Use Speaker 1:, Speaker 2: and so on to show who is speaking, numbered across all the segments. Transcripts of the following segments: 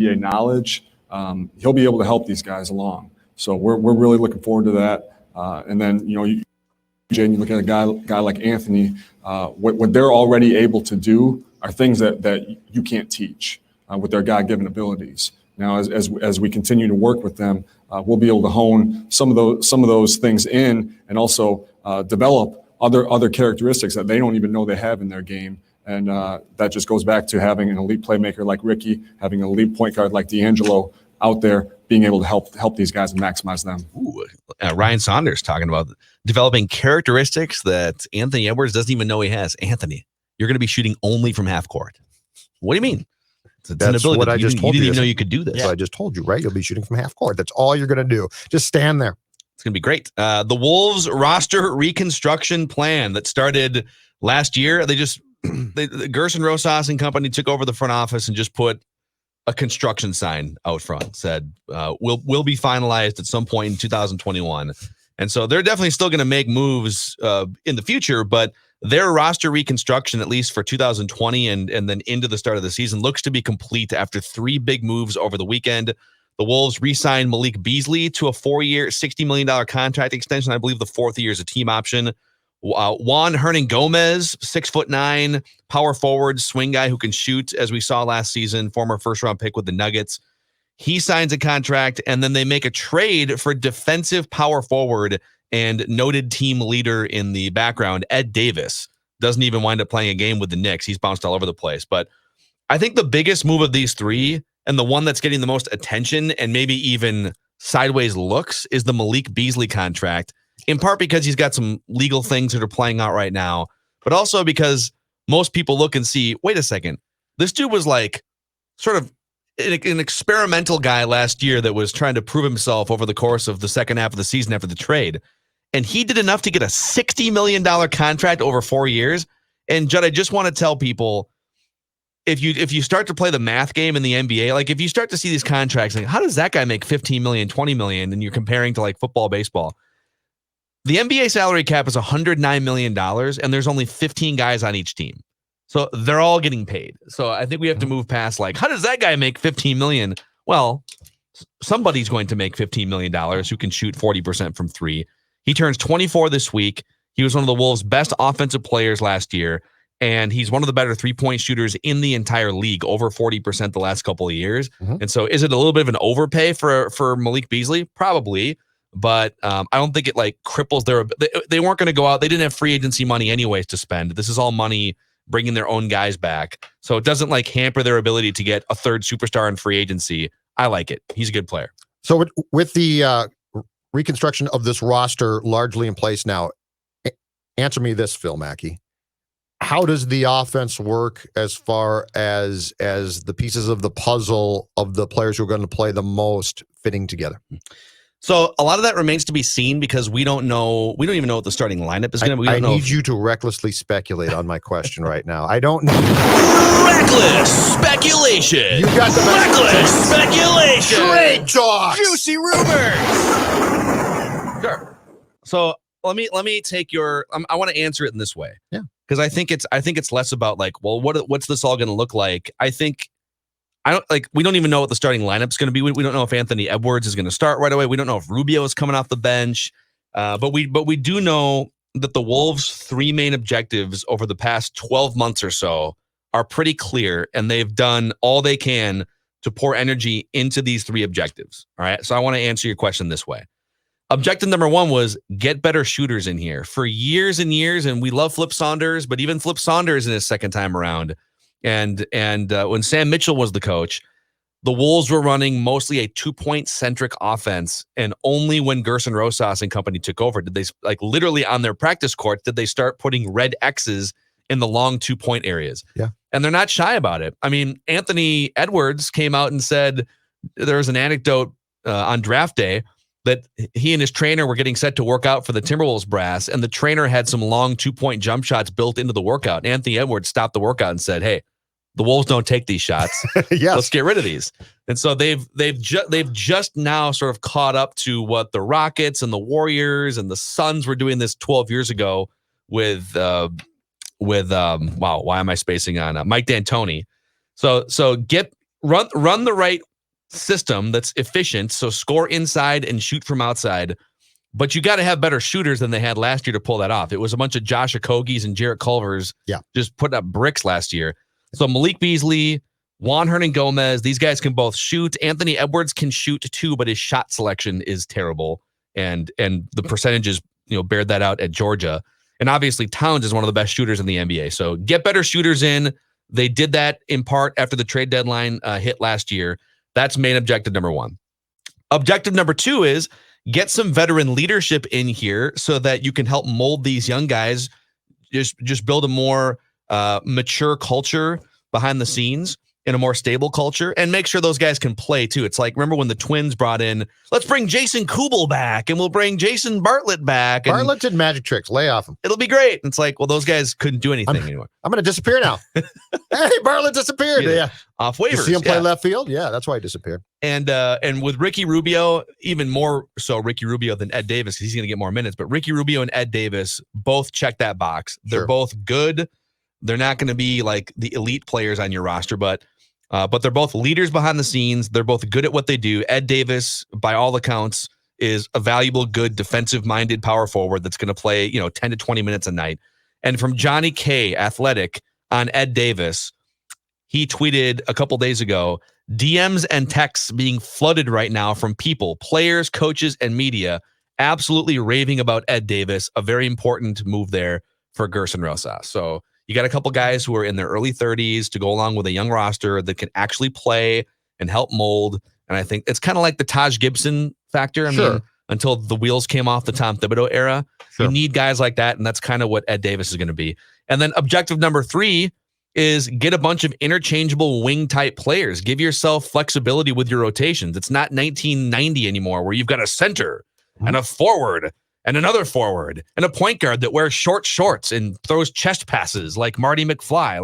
Speaker 1: NBA knowledge, he'll be able to help these guys along. So we're really looking forward to that. And then, you look at a guy like Anthony, what they're already able to do are things that you can't teach with their God-given abilities. Now, as we continue to work with them, we'll be able to hone some of those things in, and also develop other characteristics that they don't even know they have in their game. And that just goes back to having an elite playmaker like Ricky, having an elite point guard like D'Angelo out there, being able to help these guys and maximize them.
Speaker 2: Ooh, Ryan Saunders talking about developing characteristics that Anthony Edwards doesn't even know he has. Anthony, you're going to be shooting only from half court. What do you mean?
Speaker 3: That's what I just told you.
Speaker 2: You didn't even know you could do this.
Speaker 3: That's what I just told you, right? You'll be shooting from half court. That's all you're going to do. Just stand there.
Speaker 2: It's going to be great. The Wolves roster reconstruction plan that started last year, Gerson Rosas and company took over the front office and just put a construction sign out front, said will be finalized at some point in 2021. And so they're definitely still going to make moves in the future, but their roster reconstruction, at least for 2020 and then into the start of the season, looks to be complete after 3 big moves over the weekend. The Wolves re-signed Malik Beasley to a 4-year, $60 million contract extension. I believe the 4th year is a team option. Juancho Hernangomez, 6'9", power forward, swing guy who can shoot, as we saw last season, former first-round pick with the Nuggets. He signs a contract, and then they make a trade for defensive power forward and noted team leader in the background, Ed Davis. Doesn't even wind up playing a game with the Knicks. He's bounced all over the place. But I think the biggest move of these 3, and the one that's getting the most attention and maybe even sideways looks, is the Malik Beasley contract, in part because he's got some legal things that are playing out right now, but also because most people look and see, wait a second, this dude was like sort of an experimental guy last year that was trying to prove himself over the course of the second half of the season after the trade. And he did enough to get a $60 million contract over 4 years. And Judd, I just want to tell people, if you start to play the math game in the NBA, like if you start to see these contracts, like how does that guy make 15 million, 20 million, and you're comparing to like football, baseball? The NBA salary cap is $109 million, and there's only 15 guys on each team. So they're all getting paid. So I think we have to move past like, how does that guy make 15 million? Well, somebody's going to make $15 million who can shoot 40% from 3. He turns 24 this week. He was one of the Wolves' best offensive players last year, and he's one of the better 3-point shooters in the entire league, over 40% the last couple of years. And so is it a little bit of an overpay for Malik Beasley? Probably. But I don't think it like cripples their. They weren't going to go out. They didn't have free agency money anyways to spend. This is all money bringing their own guys back, so it doesn't like hamper their ability to get a third superstar in free agency. I like it. He's a good player.
Speaker 3: So with the reconstruction of this roster largely in place now, answer me this, Phil Mackey. How does the offense work as far as the pieces of the puzzle of the players who are going to play the most fitting together?
Speaker 2: So a lot of that remains to be seen because we don't know. We don't even know what the starting lineup is going to be.
Speaker 3: I need you to recklessly speculate on my question right now. I don't know.
Speaker 2: Reckless speculation.
Speaker 3: You got the
Speaker 2: reckless speculation.
Speaker 3: Trade talk.
Speaker 2: Juicy rumors. Sure. So let me take your. I want to answer it in this way.
Speaker 3: Yeah.
Speaker 2: Because I think it's less about like, well, what's this all going to look like? We don't even know what the starting lineup's going to be. We don't know if Anthony Edwards is going to start right away. We don't know if Rubio is coming off the bench. But we do know that the Wolves' 3 main objectives over the past 12 months or so are pretty clear, and they've done all they can to pour energy into these 3 objectives. All right. So I want to answer your question this way. Objective number 1 was get better shooters in here for years and years. And we love Flip Saunders, but even Flip Saunders in his second time around. And when Sam Mitchell was the coach, the Wolves were running mostly a 2-point centric offense. And only when Gerson Rosas and company took over did they, like literally on their practice court, did they start putting red X's in the long 2-point areas.
Speaker 3: Yeah.
Speaker 2: And they're not shy about it. I mean, Anthony Edwards came out and said there was an anecdote on draft day that he and his trainer were getting set to work out for the Timberwolves brass, and the trainer had some long 2-point jump shots built into the workout. And Anthony Edwards stopped the workout and said, "Hey, the Wolves don't take these shots.
Speaker 3: Yes.
Speaker 2: Let's get rid of these." And so they've just now sort of caught up to what the Rockets and the Warriors and the Suns were doing this 12 years ago with why am I spacing on Mike D'Antoni? So run the right system that's efficient. So score inside and shoot from outside. But you got to have better shooters than they had last year to pull that off. It was a bunch of Josh Okogis and Jarrett Culvers just putting up bricks last year. So Malik Beasley, Juan Hernangomez, these guys can both shoot. Anthony Edwards can shoot too, but his shot selection is terrible. And the percentages, bared that out at Georgia. And obviously Towns is one of the best shooters in the NBA. So get better shooters in. They did that in part after the trade deadline hit last year. That's main objective number one. Objective number two is get some veteran leadership in here so that you can help mold these young guys, just build a more mature culture behind the scenes in a more stable culture, and make sure those guys can play too. It's like, remember when the Twins brought in, let's bring Jason Kubel back and we'll bring Jason Bartlett back. And
Speaker 3: Bartlett did magic tricks. Lay off him.
Speaker 2: It'll be great. It's like, well, those guys couldn't do anything anymore.
Speaker 3: I'm going to disappear now. Hey, Bartlett disappeared. Yeah.
Speaker 2: Off waivers.
Speaker 3: You see him play left field? Yeah, that's why he disappeared.
Speaker 2: And with Ricky Rubio, even more so Ricky Rubio than Ed Davis, because he's going to get more minutes. But Ricky Rubio and Ed Davis both check that box. They're both good. They're not going to be like the elite players on your roster, but they're both leaders behind the scenes. They're both good at what they do. Ed Davis, by all accounts, is a valuable, good, defensive-minded power forward that's going to play, 10 to 20 minutes a night. And from Johnny K, Athletic, on Ed Davis, he tweeted a couple days ago, DMs and texts being flooded right now from people, players, coaches, and media, absolutely raving about Ed Davis, a very important move there for Gerson Rosas. So you got a couple guys who are in their early 30s to go along with a young roster that can actually play and help mold. And I think it's kind of like the Taj Gibson factor. I mean, until the wheels came off the Tom Thibodeau era, you need guys like that. And that's kind of what Ed Davis is going to be. And then objective number 3 is get a bunch of interchangeable wing type players. Give yourself flexibility with your rotations. It's not 1990 anymore where you've got a center and a forward and another forward and a point guard that wears short shorts and throws chest passes like Marty McFly,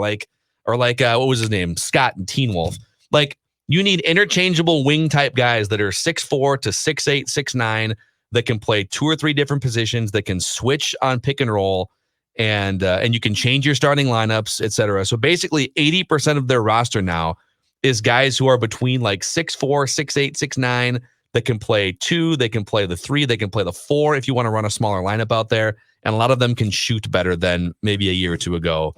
Speaker 2: or what was his name? Scott and Teen Wolf. Like, you need interchangeable wing type guys that are 6'4" to 6'8", 6'9", that can play 2 or 3 different positions, that can switch on pick and roll, and you can change your starting lineups, etc. So basically 80% of their roster now is guys who are between like 6'4", 6'8", 6'9", that can play 2, they can play the 3, they can play the 4 if you want to run a smaller lineup out there. And a lot of them can shoot better than maybe a year or two ago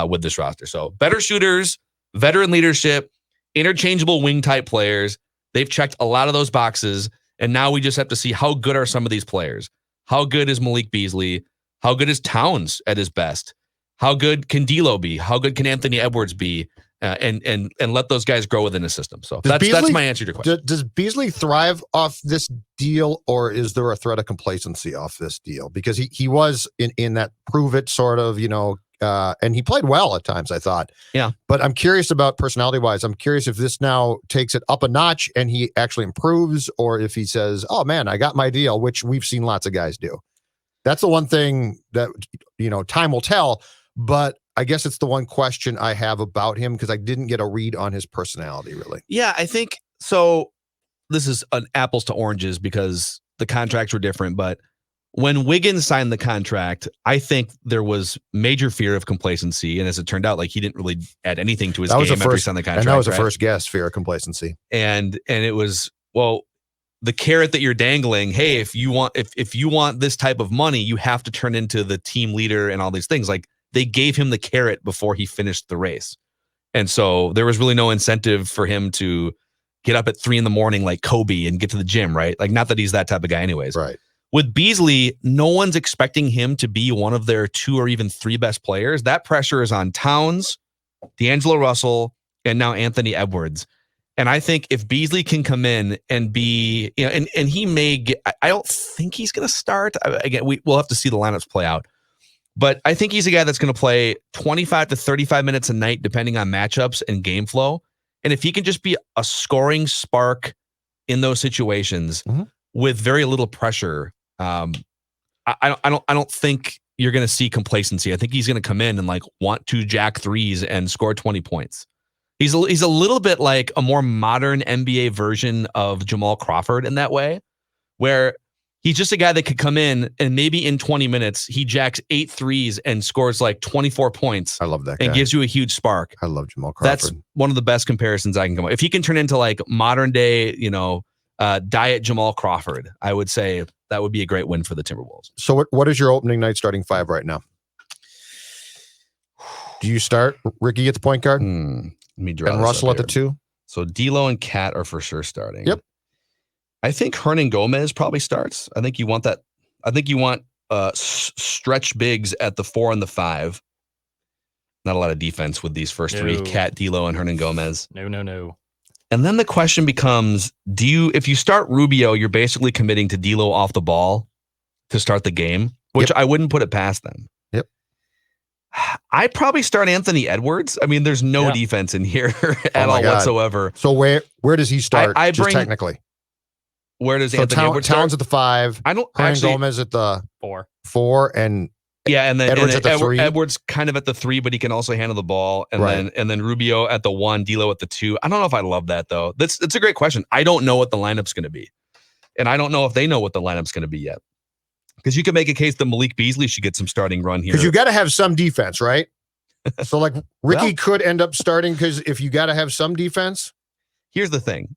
Speaker 2: with this roster. So better shooters, veteran leadership, interchangeable wing type players. They've checked a lot of those boxes. And now we just have to see how good are some of these players. How good is Malik Beasley? How good is Towns at his best? How good can D'Lo be? How good can Anthony Edwards be? And let those guys grow within the system. So that's my answer to your question.
Speaker 3: Does Beasley thrive off this deal, or is there a threat of complacency off this deal? Because he was in that prove it sort of, and he played well at times, I thought.
Speaker 2: Yeah.
Speaker 3: But I'm curious about personality wise. I'm curious if this now takes it up a notch and he actually improves, or if he says, oh man, I got my deal, which we've seen lots of guys do. That's the one thing that, time will tell. But I guess it's the one question I have about him, because I didn't get a read on his personality, really.
Speaker 2: Yeah, I think so. This is an apples to oranges because the contracts were different. But when Wiggins signed the contract, I think there was major fear of complacency. And as it turned out, like, he didn't really add anything to his game after he signed the contract.
Speaker 3: And that was the first guess, fear of complacency.
Speaker 2: And it was, well, the carrot that you're dangling, hey, if you want this type of money, you have to turn into the team leader and all these things. Like, they gave him the carrot before he finished the race. And so there was really no incentive for him to get up at 3 a.m. like Kobe and get to the gym, right? Like, not that he's that type of guy anyways.
Speaker 3: Right.
Speaker 2: With Beasley, no one's expecting him to be one of their 2 or even 3 best players. That pressure is on Towns, D'Angelo Russell, and now Anthony Edwards. And I think if Beasley can come in and be, and he may get, I don't think he's going to start. Again, we'll have to see the lineups play out. But I think he's a guy that's going to play 25 to 35 minutes a night, depending on matchups and game flow. And if he can just be a scoring spark in those situations with very little pressure, I don't think you're going to see complacency. I think he's going to come in and want to jack threes and score 20 points. He's a little bit like a more modern NBA version of Jamal Crawford in that way, where He's just a guy that could come in and maybe in 20 minutes, he jacks 8 threes and scores like 24 points.
Speaker 3: I love that guy.
Speaker 2: And gives you a huge spark.
Speaker 3: I love Jamal Crawford.
Speaker 2: That's one of the best comparisons I can come up. If he can turn into like modern day, diet Jamal Crawford, I would say that would be a great win for the Timberwolves.
Speaker 3: So what is your opening night starting 5 right now? Do you start Ricky at the point guard?
Speaker 2: Let me draw
Speaker 3: and
Speaker 2: this
Speaker 3: Russell
Speaker 2: up
Speaker 3: at the
Speaker 2: here.
Speaker 3: 2?
Speaker 2: So D'Lo and Cat are for sure starting.
Speaker 3: Yep.
Speaker 2: I think Hernangomez probably starts. I think you want that. I think you want stretch bigs at the 4 and the 5. Not a lot of defense with these first 3, Cat, D'Lo, and Hernangomez.
Speaker 4: No.
Speaker 2: And then the question becomes, if you start Rubio, you're basically committing to D'Lo off the ball to start the game, which I wouldn't put it past them.
Speaker 3: Yep.
Speaker 2: I'd probably start Anthony Edwards. I mean, there's no defense in here at all whatsoever.
Speaker 3: So where does he start?
Speaker 2: I
Speaker 3: just
Speaker 2: bring,
Speaker 3: technically.
Speaker 2: Where does Anthony Edwards start?
Speaker 3: Towns at the 5.
Speaker 2: I don't
Speaker 3: Gomez at the 4 and
Speaker 2: and then
Speaker 3: Edwards at the 3.
Speaker 2: Edwards kind of at the 3, but he can also handle the ball. And then Rubio at the 1, D'Lo at the 2. I don't know if I love that though. It's a great question. I don't know what the lineup's going to be, and I don't know if they know what the lineup's going to be yet. Because you can make a case that Malik Beasley should get some starting run here.
Speaker 3: Because you got to have some defense, right? So like Ricky could end up starting because if you got to have some defense.
Speaker 2: Here's the thing.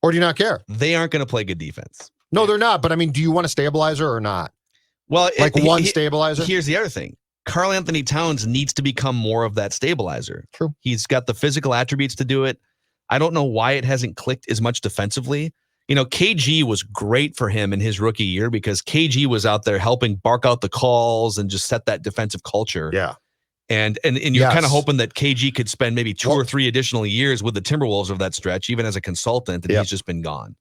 Speaker 3: Or do you not care?
Speaker 2: They aren't going to play good defense.
Speaker 3: No, they're not. But I mean, do you want a stabilizer or not?
Speaker 2: Well,
Speaker 3: one stabilizer?
Speaker 2: Here's the other thing. Karl-Anthony Towns needs to become more of that stabilizer.
Speaker 3: True.
Speaker 2: He's got the physical attributes to do it. I don't know why it hasn't clicked as much defensively. KG was great for him in his rookie year because KG was out there helping bark out the calls and just set that defensive culture.
Speaker 3: Yeah.
Speaker 2: And you're kind of hoping that KG could spend maybe 2 or 3 additional years with the Timberwolves of that stretch, even as a consultant, and he's just been gone.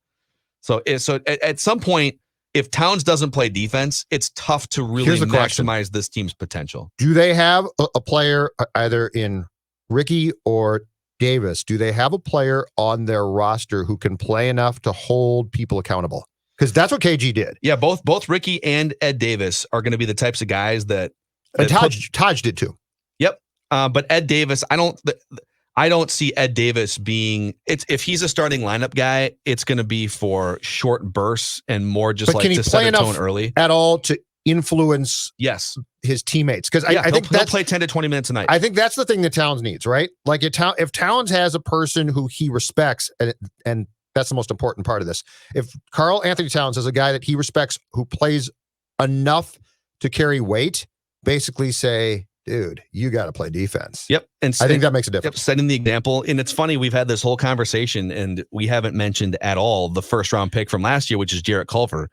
Speaker 2: So at some point, if Towns doesn't play defense, it's tough to really maximize this team's potential.
Speaker 3: Do they have a player either in Ricky or Davis? Do they have a player on their roster who can play enough to hold people accountable? Because that's what KG did.
Speaker 2: Yeah, both Ricky and Ed Davis are going to be the types of guys that
Speaker 3: Taj did too.
Speaker 2: Yep. But Ed Davis, I don't see Ed Davis being. If he's a starting lineup guy, it's going to be for short bursts and more just like to set a tone early
Speaker 3: at all to influence his teammates. Because I think
Speaker 2: he'll play 10 to 20 minutes a night.
Speaker 3: I think that's the thing that Towns needs, right? Like if Towns has a person who he respects, and that's the most important part of this. If Karl-Anthony Towns has a guy that he respects who plays enough to carry weight, basically say, dude, you got to play defense.
Speaker 2: Yep. And
Speaker 3: I think that makes a difference.
Speaker 2: Yep, setting the example. And it's funny, we've had this whole conversation and we haven't mentioned at all the first round pick from last year, which is Jarrett Culver.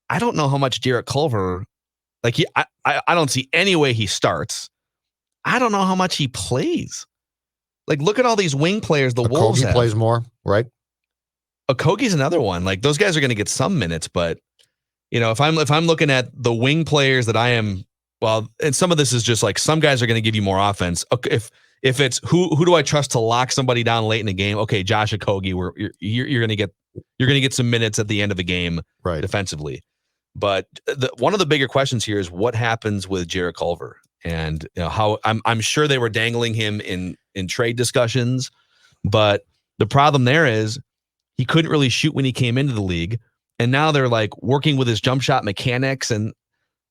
Speaker 2: I don't know how much Jarrett Culver, I don't see any way he starts. I don't know how much he plays. Like, look at all these wing players the Wolves have.
Speaker 3: plays more, right?
Speaker 2: Okogie's another one. Like, those guys are going to get some minutes, but if I'm looking at the wing players that I am, well, and some of this is just like some guys are going to give you more offense. If it's who do I trust to lock somebody down late in the game? Okay, Josh Okogie, you're going to get some minutes at the end of the game defensively. But one of the bigger questions here is what happens with Jarrett Culver, and how I'm sure they were dangling him in trade discussions, but the problem there is he couldn't really shoot when he came into the league, and now they're like working with his jump shot mechanics, and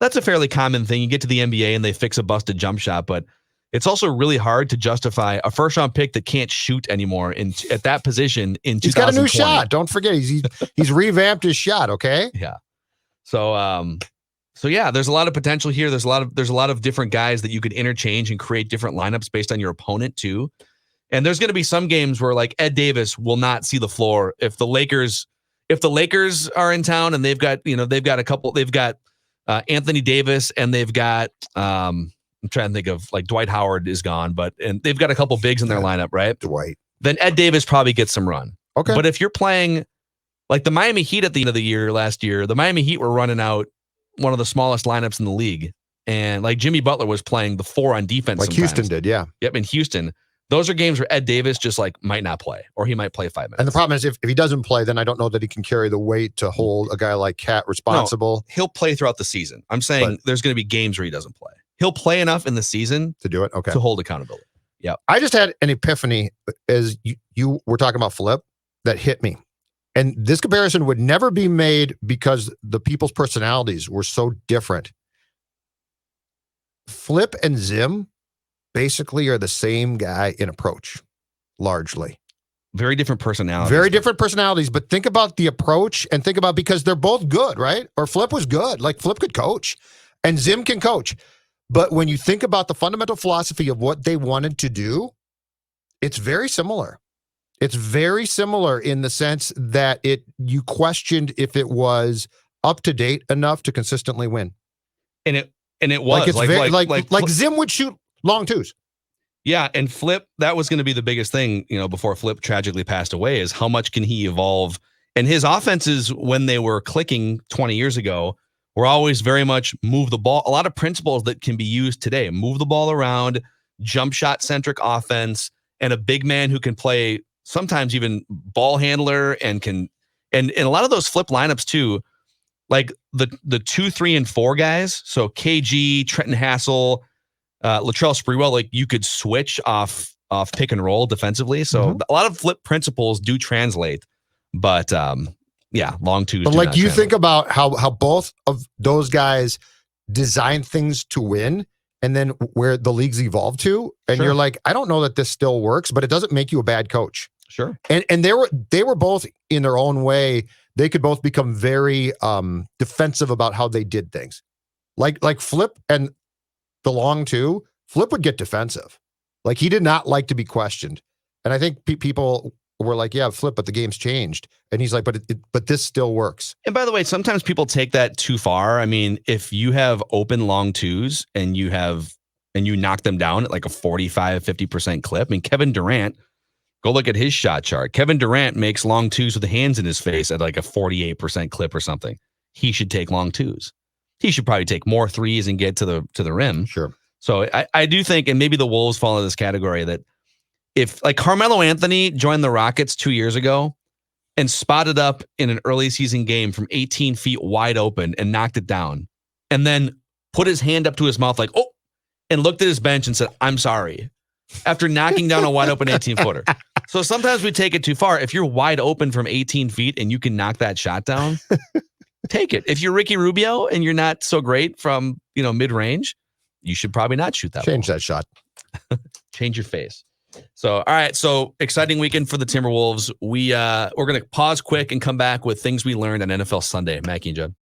Speaker 2: that's a fairly common thing. You get to the NBA and they fix a busted jump shot, but it's also really hard to justify a first round pick that can't shoot anymore at that position in 2020. He's got a new
Speaker 3: shot. Don't forget, he's revamped his shot. Okay.
Speaker 2: Yeah. So yeah, there's a lot of potential here. There's a lot of different guys that you could interchange and create different lineups based on your opponent too. And there's going to be some games where like Ed Davis will not see the floor if the Lakers are in town and they've got Anthony Davis, and they've got I'm trying to think of, like, Dwight Howard is gone, and they've got a couple bigs in their lineup, right?
Speaker 3: Dwight.
Speaker 2: Then Ed Davis probably gets some run.
Speaker 3: Okay.
Speaker 2: But if you're playing like the Miami Heat at the end of the year last year, the Miami Heat were running out one of the smallest lineups in the league, and like Jimmy Butler was playing the 4 on defense,
Speaker 3: like
Speaker 2: sometimes.
Speaker 3: Houston did, yeah.
Speaker 2: Yep, in Houston. Those are games where Ed Davis just like might not play, or he might play 5 minutes.
Speaker 3: And the problem is if he doesn't play, then I don't know that he can carry the weight to hold a guy like Cat responsible.
Speaker 2: No, he'll play throughout the season. I'm saying there's going to be games where he doesn't play. He'll play enough in the season
Speaker 3: to do it. Okay.
Speaker 2: To hold accountability. Yeah.
Speaker 3: I just had an epiphany as you were talking about Flip that hit me. and this comparison would never be made because the people's personalities were so different. Flip and Zim basically are the same guy in approach, largely.
Speaker 2: Very different personalities.
Speaker 3: Very different personalities, but think about the approach and think about, because they're both good, right? Or Flip was good. Like, Flip could coach and Zim can coach. But when you think about the fundamental philosophy of what they wanted to do, it's very similar. It's very similar in the sense that you questioned if it was up to date enough to consistently win.
Speaker 2: And it was
Speaker 3: like Zim would shoot long twos.
Speaker 2: Yeah, and Flip, that was going to be the biggest thing, before Flip tragically passed away, is how much can he evolve? And his offenses, when they were clicking 20 years ago, were always very much move the ball. A lot of principles that can be used today: move the ball around, jump shot centric offense, and a big man who can play sometimes even ball handler and a lot of those Flip lineups too, like the 2, 3, and 4 guys. So KG, Trenton Hassel, Latrell Sprewell, like, you could switch off pick and roll defensively. So a lot of Flip principles do translate, but long twos.
Speaker 3: But like, you think about how both of those guys design things to win, and then where the league's evolved to, and you're like, I don't know that this still works, but it doesn't make you a bad coach.
Speaker 2: Sure.
Speaker 3: And they were both, in their own way, they could both become very defensive about how they did things. Like Flip and the long two, Flip would get defensive. Like, he did not like to be questioned. And I think people were like, yeah, Flip, but the game's changed. And he's like, but this still works.
Speaker 2: And by the way, sometimes people take that too far. I mean, if you have open long twos and you knock them down at like a 45, 50% clip. I mean, Kevin Durant, go look at his shot chart. Kevin Durant makes long twos with the hands in his face at like a 48% clip or something. He should take long twos. He should probably take more threes and get to the rim.
Speaker 3: Sure.
Speaker 2: So I do think, and maybe the Wolves fall into this category, that if like Carmelo Anthony joined the Rockets 2 years ago and spotted up in an early season game from 18 feet wide open and knocked it down, and then put his hand up to his mouth like, oh, and looked at his bench and said, I'm sorry, after knocking down a wide open 18-footer. So sometimes we take it too far. If you're wide open from 18 feet and you can knock that shot down, take it. If you're Ricky Rubio and you're not so great from, mid-range, you should probably not shoot that
Speaker 3: Change
Speaker 2: ball.
Speaker 3: that shot.
Speaker 2: Change your face. So, all right. So, exciting weekend for the Timberwolves. We're going to pause quick and come back with things we learned on NFL Sunday. Mackey and Judd.